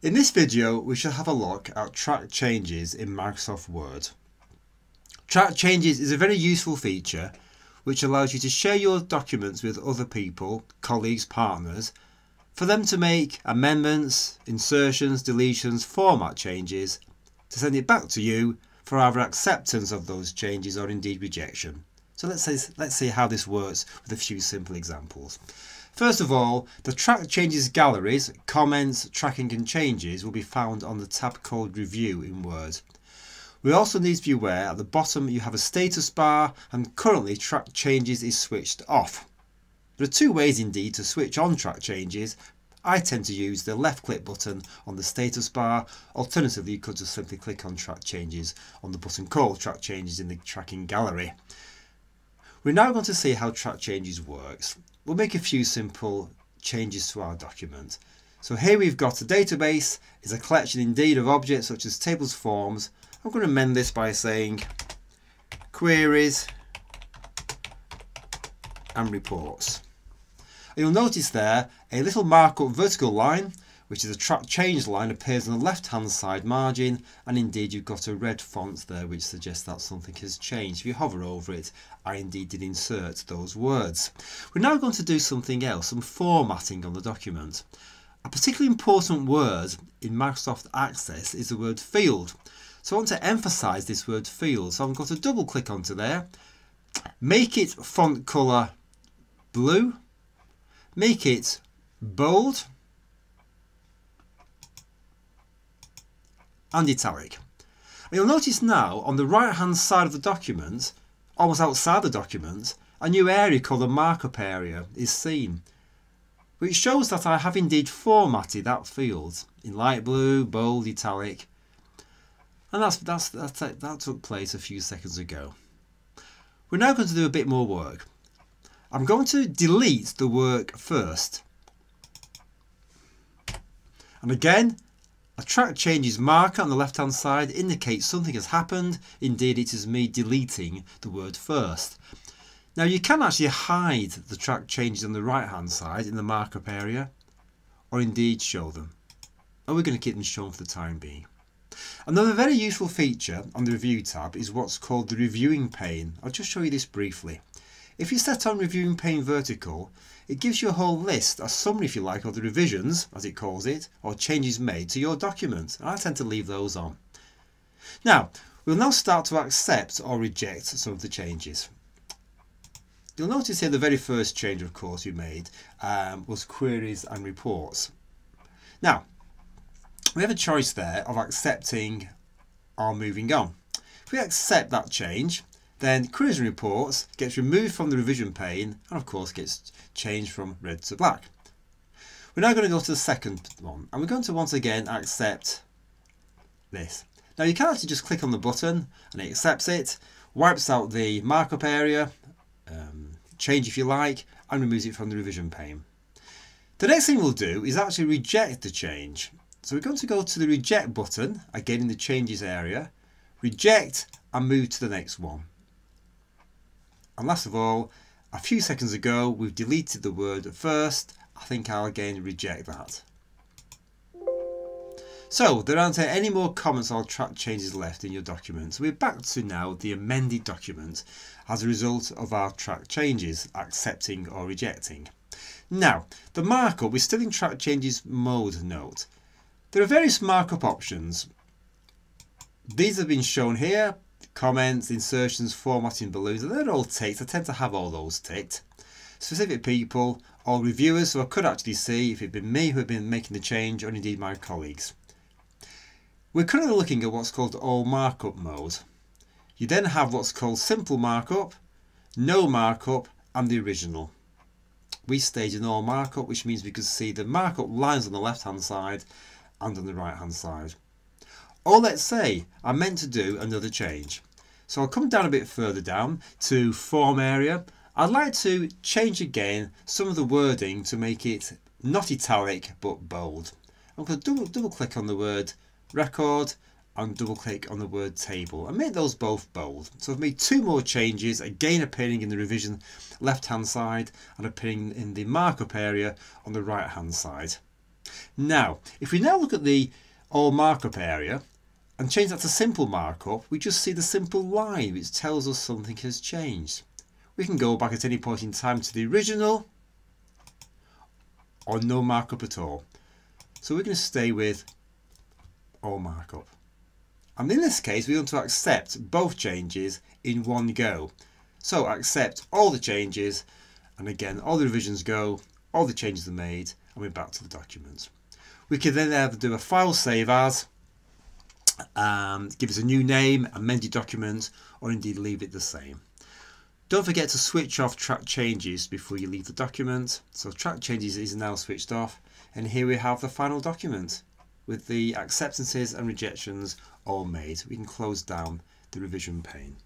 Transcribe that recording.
In this video, we shall have a look at track changes in Microsoft Word. Track changes is a very useful feature which allows you to share your documents with other people, colleagues, partners, for them to make amendments, insertions, deletions, format changes, to send it back to you for either acceptance of those changes or indeed rejection. So let's see how this works with a few simple examples. First of all, the track changes galleries, comments, tracking and changes will be found on the tab called Review in Word. We also need to be aware at the bottom you have a status bar and currently track changes is switched off. There are two ways indeed to switch on track changes. I tend to use the left click button on the status bar. Alternatively, you could just simply click on track changes on the button called track changes in the tracking gallery. We're now going to see how track changes works. We'll make a few simple changes to our document. So here we've got a database. It's a collection indeed of objects such as tables, forms. I'm going to amend this by saying queries and reports. You'll notice there a little markup vertical line, which is a track change line, appears on the left hand side margin, and indeed you've got a red font there which suggests that something has changed. If you hover over it, I indeed did insert those words. We're now going to do something else, some formatting on the document. A particularly important word in Microsoft Access is the word field. So I want to emphasize this word field. So I'm going to double click onto there, make it font color blue, make it bold and italic. And you'll notice now on the right hand side of the document, almost outside the document, a new area called the markup area is seen, which shows that I have indeed formatted that field in light blue, bold, italic, and that took place a few seconds ago. We're now going to do a bit more work. I'm going to delete the work first, and again a track changes marker on the left hand side indicates something has happened. Indeed, it is me deleting the word first. Now you can actually hide the track changes on the right hand side in the markup area, or indeed show them, and we're going to keep them shown for the time being. Another very useful feature on the Review tab is what's called the Reviewing Pane. I'll just show you this briefly. If you set on Reviewing Pane vertical, it gives you a whole list, a summary if you like, of the revisions, as it calls it, or changes made to your document. And I tend to leave those on. Now, we'll now start to accept or reject some of the changes. You'll notice here the very first change, of course, we made was queries and reports. Now, we have a choice there of accepting or moving on. If we accept that change, then queries and reports gets removed from the revision pane and of course gets changed from red to black. We're now going to go to the second one and we're going to once again accept this. Now you can actually just click on the button and it accepts it, wipes out the markup area, change if you like, and removes it from the revision pane. The next thing we'll do is actually reject the change. So we're going to go to the reject button, again in the changes area, reject and move to the next one. And last of all, a few seconds ago we've deleted the word first. I think I'll again reject that. So there aren't any more comments or track changes left in your document. So we're back to now the amended document as a result of our track changes, accepting or rejecting. Now the markup, we're still in track changes mode note. There are various markup options. These have been shown here. Comments, insertions, formatting, balloons, and they're all ticked. I tend to have all those ticked. Specific people or reviewers, so I could actually see if it'd been me who had been making the change or indeed my colleagues. We're currently looking at what's called all markup mode. You then have what's called simple markup, no markup and the original. We stayed in all markup, which means we could see the markup lines on the left hand side and on the right hand side. Or let's say I meant to do another change. So I'll come down a bit further down to form area. I'd like to change again some of the wording to make it not italic but bold. I'm going to double click on the word record and double click on the word table and make those both bold. So I've made two more changes, again appearing in the revision left hand side and appearing in the markup area on the right hand side. Now, if we now look at the all markup area and change that to simple markup, we just see the simple line which tells us something has changed. We can go back at any point in time to the original or no markup at all. So we're going to stay with all markup. And in this case, we want to accept both changes in one go. So accept all the changes, and again, all the revisions go, all the changes are made, and we're back to the document. We can then either do a file save as, give us a new name, amend your document, or indeed leave it the same. Don't forget to switch off track changes before you leave the document. So track changes is now switched off, and here we have the final document with the acceptances and rejections all made. We can close down the revision pane.